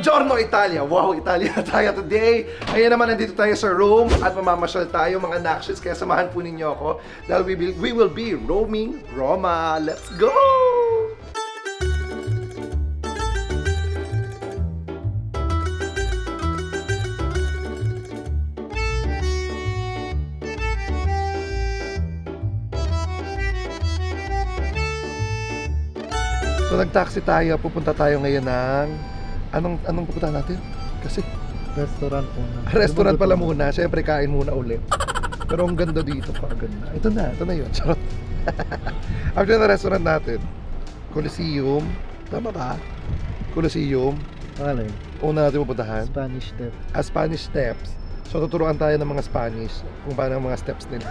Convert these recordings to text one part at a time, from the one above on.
Buongiorno Italia! Wow, Italia na tayo today! Ngayon naman nandito tayo sa room at mamamasyal tayo mga Nakshes, kaya samahan po ninyo ako dahil we will be roaming Roma. Let's go! So nag-taxi tayo, pupunta tayo ngayon ng anong pupuntahan natin? Kasi restaurant muna. Restaurant pala muna, syempre kain muna ulit. Pero ang ganda dito, ganda. Ito na yun. Charot. After na restaurant natin, Coliseum, tama ba? Coliseum. Alin? Una natin pupuntahan Spanish Steps. Spanish Steps. So tuturuan tayo ng mga Spanish kung paano ang mga steps nila.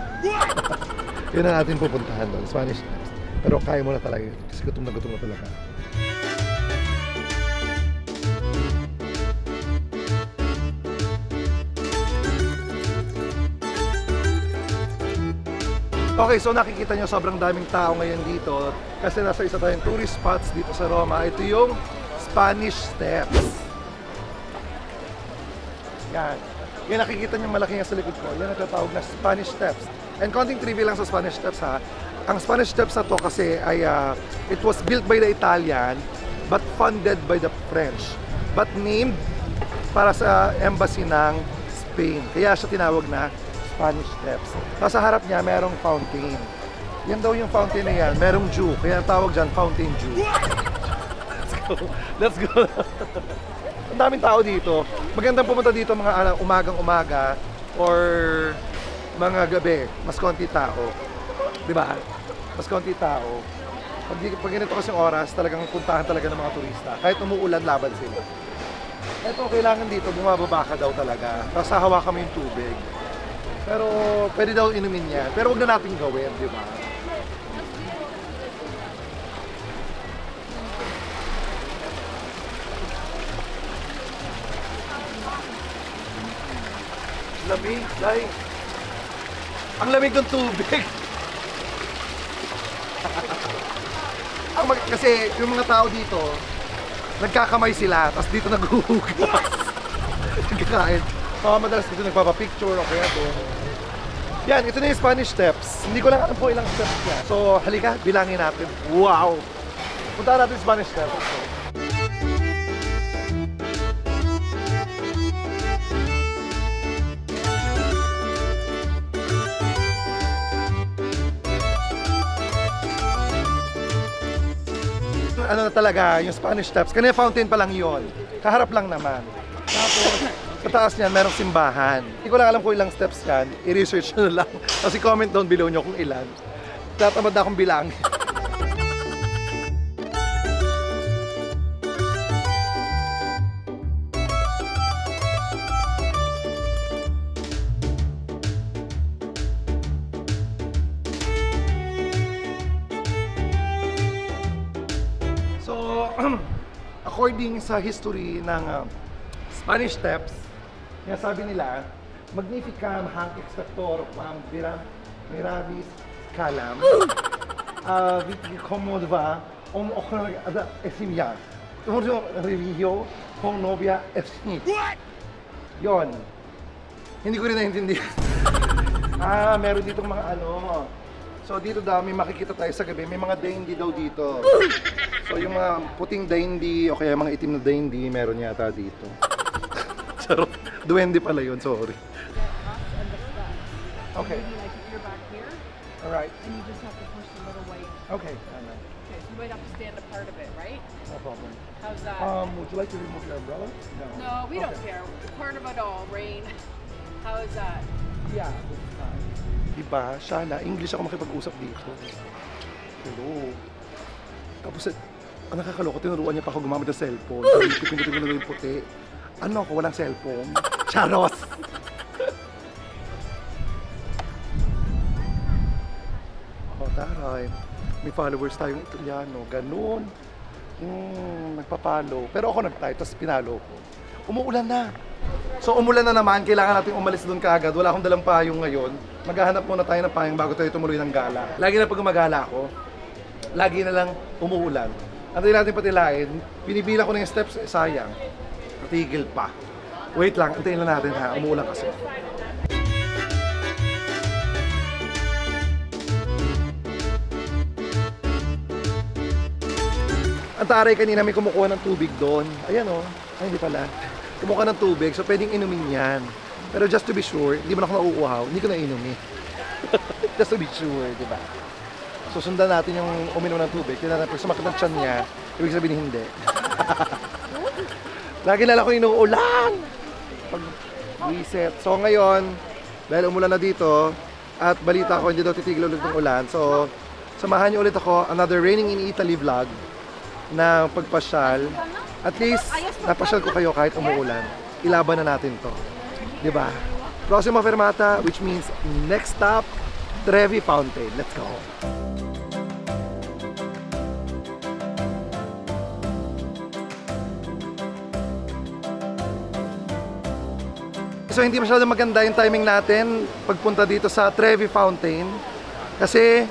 Yun ang atin pupuntahan doon, Spanish Steps. Pero kaya mo na talaga yun, kasi gutom na talaga. Okay, so nakikita nyo sobrang daming tao ngayon dito kasi nasa isa tayong tourist spots dito sa Roma. Ito yung Spanish Steps. Yan. Yung nakikita nyo malaki nga sa likod ko, yan ang tatawag na Spanish Steps. And konting trivia lang sa Spanish Steps ha. Ang Spanish Steps na to kasi ay it was built by the Italian but funded by the French but named para sa embassy ng Spain. Kaya siya tinawag na Spanish Steps. Tapos sa harap niya merong fountain. Yan daw yung fountain na yan. Merong Jew. Kaya ang tawag dyan, Fountain Jew. Let's go. Ang daming tao dito. Magandang pumunta dito mga umagang-umaga or mga gabi. Mas konti tao. Diba? Mas konti tao. Pag ganito kasing oras, talagang puntahan talaga ng mga turista. Kahit umuulan, laban sila. Ito, kailangan dito, bumababa ka daw talaga. Tapos hahawakan mo yung tubig. Pero pwede daw inumin yan. Pero huwag na natin gawin, di ba? Lamig, dahil. Ang lamig ng tubig. Kasi yung mga tao dito, nagkakamay sila, tapos dito naghuhugas. Nagkakain. Madalas dito nagpapapicture o kaya doon. Yan, ito na yung Spanish Steps. Hindi ko lang alam po ilang steps niya. So, halika, bilangin natin. Wow! Punta natin yung Spanish Steps. Ano na talaga, yung Spanish Steps. Kanina fountain pa lang yun. Kaharap lang naman. Tapos, sa taas niyan, merong simbahan. Hindi ko lang alam kung ilang steps yan. I-research nyo na lang. Kasi comment down below nyo kung ilan. Tatamad na akong bilang. So, according sa history ng Spanish Steps, kaya sabi nila, Magnificam hanc expector quam viram miravis calam viti comodva ada esimya tumuryo revio con novia efsni. Yon. Hindi ko rin naintindihan. Meron ditong mga ano. So dito daw may makikita tayo sa gabi, may mga daindy daw dito. So yung mga puting daindy o kaya mga itim na daindy meron yata dito. Charot. Duwende pala yun, sorry. Okay. Like if you're back here, Alright. and you just have to push the little white. Okay. Okay, so you might have to stand apart a bit, right? No problem. How's that? Would you like to remove your umbrella? No, we don't care. Part of it all, rain. How is that? Yeah, this is fine. Diba, sana, English ako makipag-usap dito. Hello. Tapos, ang nakakaloko, tinuruan niya pa ako gumamit ng cellphone. Pindutin ko na yung puti. Ano ako, walang cellphone? Charos! Oh, taray. May followers tayong Italiano. Ganun. Nagpapalo. Pero ako nag-type, tapos pinalo ko. Umuulan na. So umulan na naman, kailangan natin umalis doon kaagad. Wala akong dalang payong ngayon. Maghahanap muna tayo ng payong bago tayo tumuloy ng gala. Lagi na pag gumagala ako, lagi na lang umuulan. Antayin natin patilain. Binibila ko na yung steps, sayang. titigil pa. Wait lang, antayin lang natin ha, umuulan kasi. Ang taray kanina may kumukuha ng tubig doon. Ayan o. Ay, hindi pala. Kumukuha ng tubig, so pwedeng inumin yan. Pero just to be sure, hindi mo na ako nauuhaw, hindi ko na inumin. Just to be sure, di ba? Susundan natin yung uminom ng tubig. Tingnan natin, pag sumakit ng tiyan niya, ibig sabihin hindi. Lagi na lang ako inuulan! Pag reset. So ngayon, dahil umulan na dito, at balita ko hindi daw titigil ulit ng ulan. So, samahan niyo ulit ako, another Raining in Italy vlog na pagpasyal. At least, napasyal ko kayo kahit umuulan. Ilaban na natin to. Diba? Proxima Fermata, which means next stop, Trevi Fountain. Let's go! So hindi masyadong maganda yung timing natin pagpunta dito sa Trevi Fountain kasi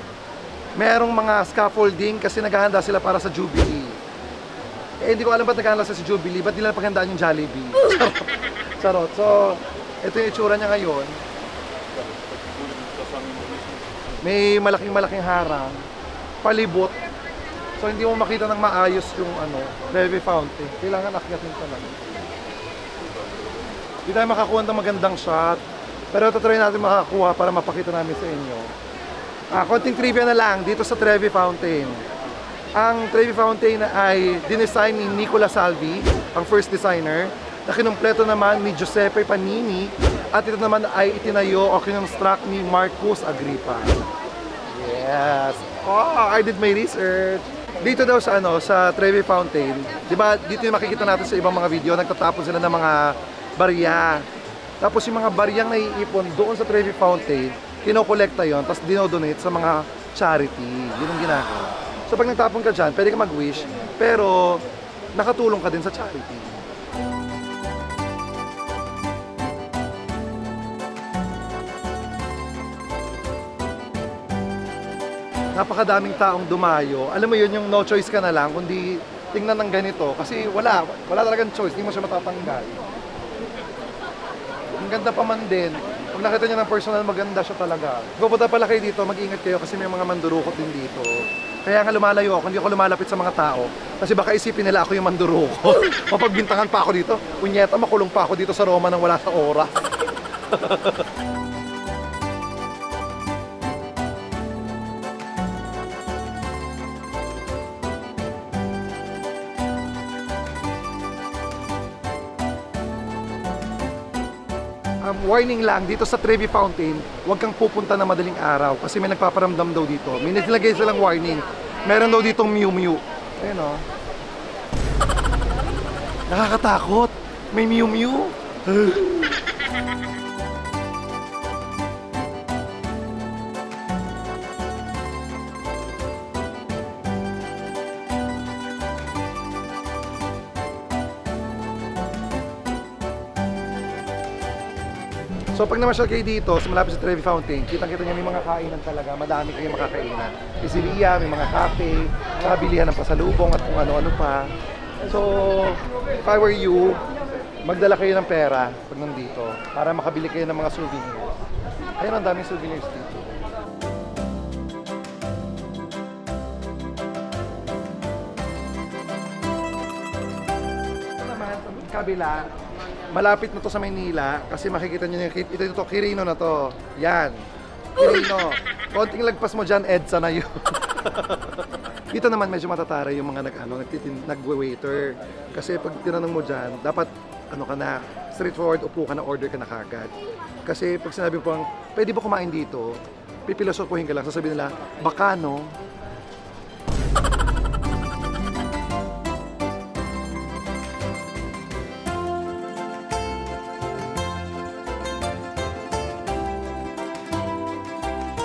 merong mga scaffolding kasi naghahanda sila para sa Jubilee. Eh hindi ko alam ba't naghahanda sila sa Jubilee, ba't nila napaghandaan yung Jollibee? Charot. So ito yung itsura niya ngayon. May malaking harang, palibot. So hindi mo makita ng maayos yung Trevi Fountain. Kailangan akyatin talaga. Hindi tayo makakuha ng magandang shot. Pero ito try natin makakuha para mapakita namin sa inyo. Konting trivia na lang dito sa Trevi Fountain. Ang Trevi Fountain ay dinesign ni Nicola Salvi, ang first designer, na kinumpleto naman ni Giuseppe Panini, at ito naman ay itinayo o kinonstruct ni Marcus Agrippa. Yes! Oh, I did my research! Dito daw sa sa Trevi Fountain, di ba dito yung makikita natin sa ibang mga video, nagtatapon sila ng mga barya. Tapos yung mga baryang naiipon doon sa Trevi Fountain, kinokolekta yon, tapos dinodonate sa mga charity. Yun ang ginagawa. So pag nagtapon ka dyan, pwede ka mag-wish, pero nakatulong ka din sa charity. Napakadaming taong dumayo. Alam mo yun, yung no choice ka na lang, kundi tingnan ng ganito. Kasi wala talagang choice, hindi mo siya matatanggal. Ang ganda pa man din. Kung nakita nyo ng personal, maganda siya talaga. Pupunta pala kayo dito, mag-ingat kayo kasi may mga mandurukot din dito. Kaya nga lumalayo ako, hindi ako lumalapit sa mga tao. Kasi baka isipin nila ako yung mandurukot. Mapagbintangan pa ako dito. Unyeta, makulong pa ako dito sa Roma nang wala sa oras. Warning lang, dito sa Trevi Fountain, huwag kang pupunta na madaling araw kasi may nagpaparamdam daw dito. May nilagay silang warning. Meron daw ditong Miu Miu. Ayun o. Nakakatakot. May Miu Miu. So pag namasyal kayo dito, sa malapit sa Trevi Fountain, kitang-kita niyo may mga kainan talaga, madami kayong makakainan. Pizzeria, may mga cafe, saka bilihan ng pasalubong at kung ano-ano pa. So, if I were you, magdala kayo ng pera pag nandito para makabili kayo ng mga souvenirs. Ayun, ang daming souvenirs dito. Ito naman, sa kabila, malapit na to sa Maynila kasi makikita nyo yung ito Quirino na to. Yan. Quirino. Konting lagpas mo dyan, EDSA na yun. Dito naman medyo matataray yung mga nag-waiter. Kasi pag tinanong mo dyan, dapat ka na, straightforward, upo ka na, order ka na kagad. Kasi pag sinabi mo pang, pwede ba kumain dito? Pipilosopuhin ka lang, sasabihin nila, baka no?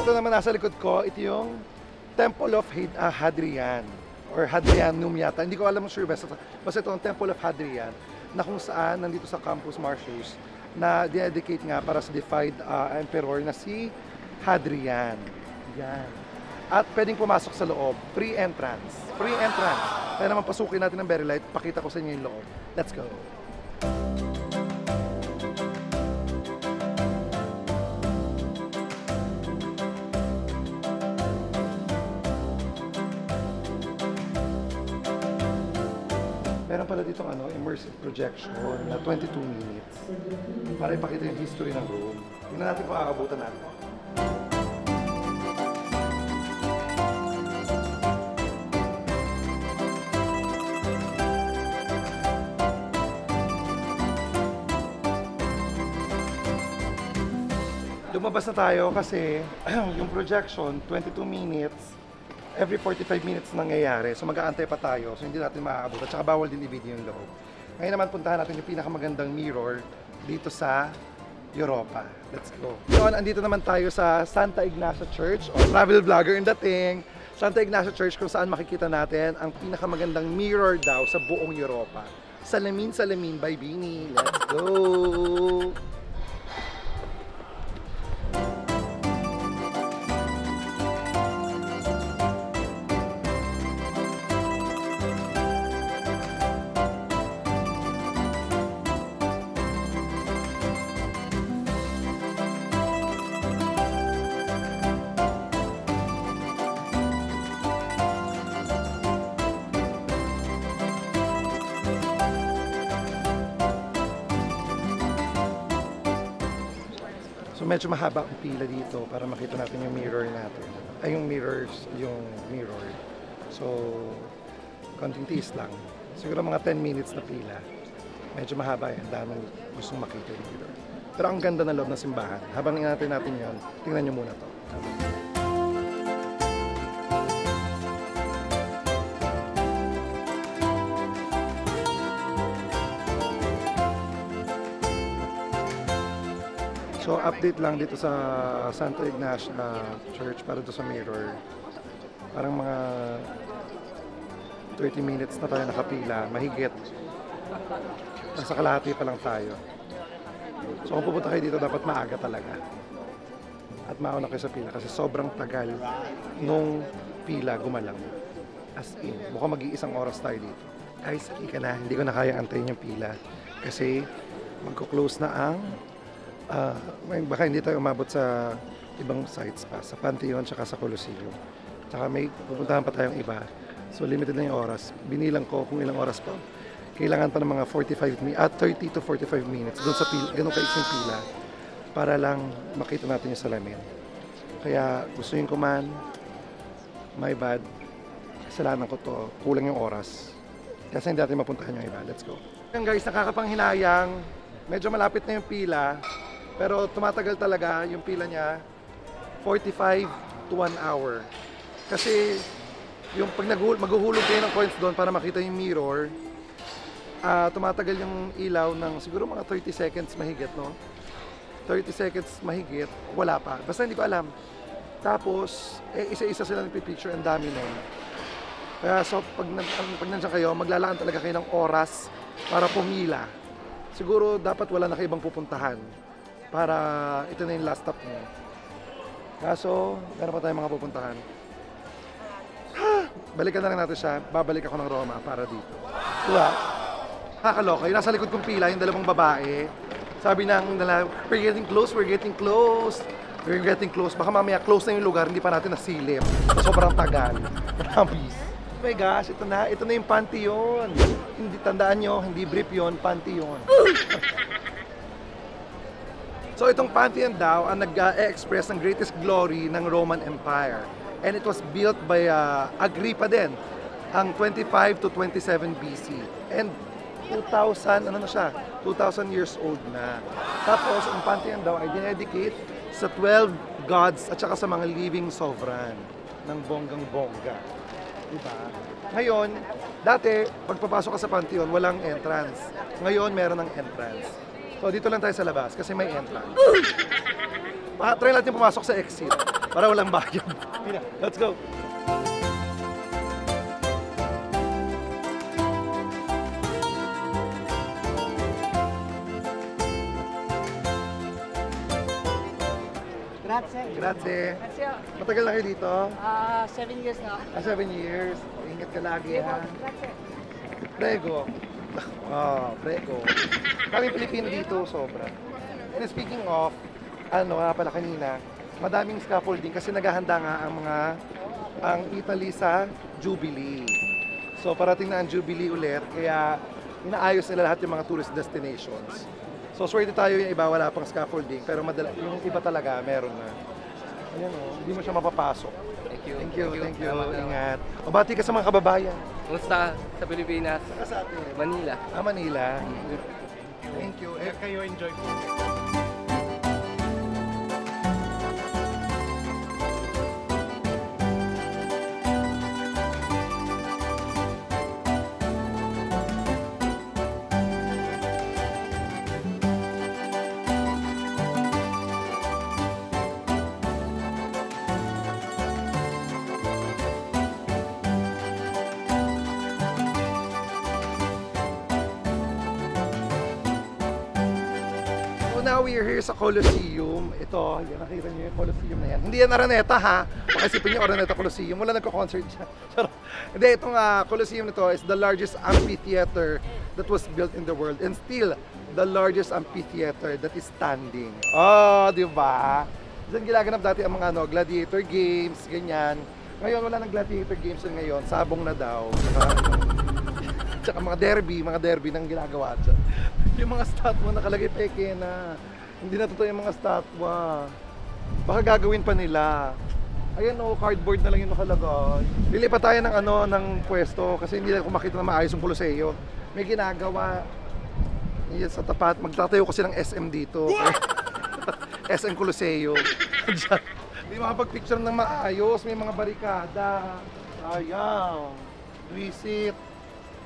Ito naman nasa likod ko, ito yung Temple of Hadrian or Hadrianum yata. Hindi ko alam sure basta ito ang Temple of Hadrian na kung saan nandito sa Campus Martius na dedicate nga para sa defied emperor na si Hadrian. Yan. At pwedeng pumasok sa loob. Free entrance. Free entrance. Kaya naman pasukin natin ng very light. Pakita ko sa inyo yung loob. Let's go. pala dito immersive projection na 22 minutes para ipakita yung history ng Rome. Tingnan natin kung aabutan natin. Lumabas na tayo kasi yung projection, 22 minutes, every 45 minutes nangyayari. So mag-aantay pa tayo, so hindi natin maaabot. At saka bawal din i-video yung loob. Ngayon naman puntahan natin yung pinakamagandang mirror dito sa Europa. Let's go. So andito naman tayo sa Santa Ignacia Church, o travel vlogger in dating. Santa Ignacia Church kung saan makikita natin ang pinakamagandang mirror daw sa buong Europa. Salamin Salamin by Bini. Let's go! So medyo mahaba ang pila dito para makita natin yung mirror natin. Ay, yung mirrors, yung mirror. So, konting tiis lang. Siguro mga 10 minutes na pila. Medyo mahaba yan. Daming gustong makita yung mirror. Pero ang ganda ng loob ng simbahan. Habang ingatan natin yun, tingnan nyo muna to. So update lang dito sa Santa Ignacia Church para doon sa mirror. Parang mga 30 minutes na tayo nakapila, mahigit. Nasa kalahati pa lang tayo. So kung pupunta kayo dito, dapat maaga talaga. At mauna kayo sa pila kasi sobrang tagal nung pila gumalang. As in, mukhang mag-iisang oras tayo dito. Guys, hindi ka na, hindi ko na kaya antayin yung pila. Kasi magko-close na ang baka hindi tayo umabot sa ibang sites pa, sa Pantheon tsaka sa Colosseum. Tsaka may pupuntahan pa tayong iba. So limited na yung oras. Binilang ko kung ilang oras pa. Kailangan pa ng mga 30 to 45 minutes doon sa pila, ganun kaiksing pila para lang makita natin yung salamin. Kaya gustuin ko man, my bad, kasalanan ko to, kulang yung oras. Kasi hindi natin mapuntahan yung iba. Let's go. Yan guys, nakakapanghinayang. Medyo malapit na yung pila. Pero tumatagal talaga yung pila niya 45 to 1 hour. Kasi yung pag maghuhulog kayo ng coins doon para makita yung mirror, tumatagal yung ilaw ng siguro mga 30 seconds mahigit, no? 30 seconds mahigit, wala pa. Basta hindi ko alam. Tapos, isa-isa sila nagpipicture, ang dami nun. Kaya so, pag nandiyan kayo, maglalaan talaga kayo ng oras para pumila. Siguro dapat wala na kayo ibang pupuntahan para ito na yung last stop niyo. Kaso, meron pa tayong mga pupuntahan. Balikan na lang natin siya. Babalik ako ng Roma para dito. Diba? Nakakaloka. Yung nasa likod kong pila, yung dalawang babae. Sabi ng nila, we're getting close, we're getting close. We're getting close. Baka mamaya close na yung lugar, hindi pa natin nasilip. Sobrang tagal. Promise. Oh my gosh, ito na yung Pantheon. Hindi, tandaan nyo, hindi brief yun, Pantheon. So itong Pantheon daw ang nag-express ng greatest glory ng Roman Empire. And it was built by Agrippa din, ang 25 to 27 BC. And 2,000 years old na. Tapos ang Pantheon daw ay dinedicate sa 12 gods at saka sa mga living sovereign ng bonggang-bongga. Diba? Ngayon, dati, pagpapasok ka sa Pantheon, walang entrance. Ngayon, meron ng entrance. So, dito lang tayo sa labas kasi may entrance. Try natin pumasok sa exit para walang bayad. Let's go! Grazie. Grazie. Grazie. Matagal na kayo dito? 7 years na. 7 years. Ingat ka lagi, ha? Grazie. Prego. Prego. Kaming Pilipino dito, sobra. And speaking of, pala kanina, madaming scaffolding kasi naghahanda nga ang Italy sa Jubilee. So parating na ang Jubilee ulit, kaya inaayos nila lahat yung mga tourist destinations. So swerte tayo yung iba, wala pang scaffolding, pero yung iba talaga, meron na. Ayan o, hindi mo siya mapapasok. Thank you. Thank you. Ingat. O bati ka sa mga kababayan. Kumusta sa Pilipinas? Saka sa atin. Manila. Manila. Thank you. Kayo enjoy po. So now we are here sa Colosseum. Ito, yan, nakita niyo yung Colosseum na yan. Hindi yan Araneta ha. Pakisipin niyo Araneta Colosseum. Wala nagko-concert siya. Hindi, itong Colosseum nito is the largest amphitheater that was built in the world and still the largest amphitheater that is standing. Oh, di ba? Diyan ginaganap dati ang mga gladiator games, ganyan. Ngayon wala nang gladiator games yun ngayon. Sabong na daw. Tsaka mga derby nang ginagawa dyan. Yung mga statwa nakalagay peke na. Hindi na totoo yung mga statwa. Baka gagawin pa nila. Ayan cardboard na lang yung nakalagay. Bili pa tayo ng pwesto kasi hindi na makita na maayos yung Coloseo. May ginagawa. Yan sa tapat. Magtatayo kasi ng SM dito. SM Coloseo. Hindi makapag-picture ng maayos. May mga barikada. Ayaw. Visit.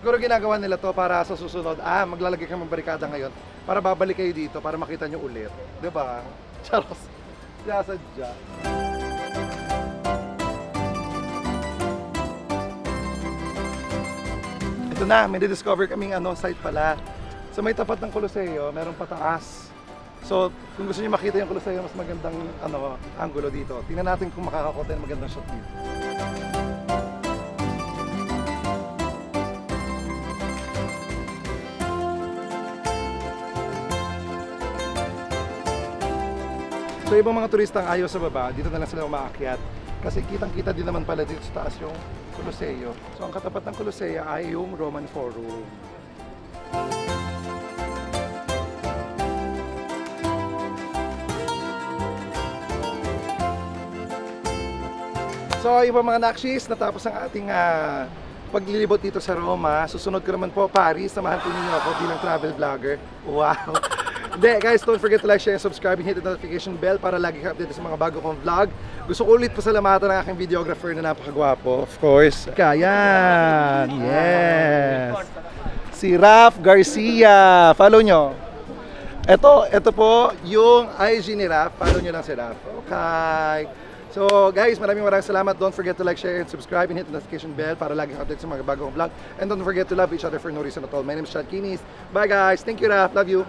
Siguro ginagawa nila to para sa susunod, maglalagay kami ng barikada ngayon para babalik kayo dito para makita nyo ulit. Diba? Charos. Sadya. Ito na, may discover kaming site pala. Sa may tapat ng Coloseo, merong pataas. So, kung gusto niyo makita yung Coloseo, mas magandang angulo dito. Tingnan natin kung makakakuha ng magandang shot dito. So ibang mga turista ang ayaw sa baba, dito na lang sila umaakyat. Kasi kitang-kita din naman pala dito sa taas yung Coloseo. So ang katapat ng Coloseo ay yung Roman Forum. So ibang mga nakshis, natapos ang ating paglilibot dito sa Roma. Susunod ko naman po Paris, samahan po ninyo ako bilang travel vlogger. Wow! Guys, don't forget to like, share, and subscribe, and hit the notification bell para lagi ka updated sa mga bago kong vlog. Gusto ko ulit pasalamatan ng aking videographer na napakagwapo, of course. Kayan! Yes! Si Raf Garcia. Follow nyo. Ito po yung IG ni Raf. Follow nyo lang si Raf. Okay. So guys, maraming salamat. Don't forget to like, share, and subscribe, and hit the notification bell para lagi ka updated sa mga bagong vlog. And don't forget to love each other for no reason at all. My name is Chad Kinis. Bye guys. Thank you, Raf. Love you.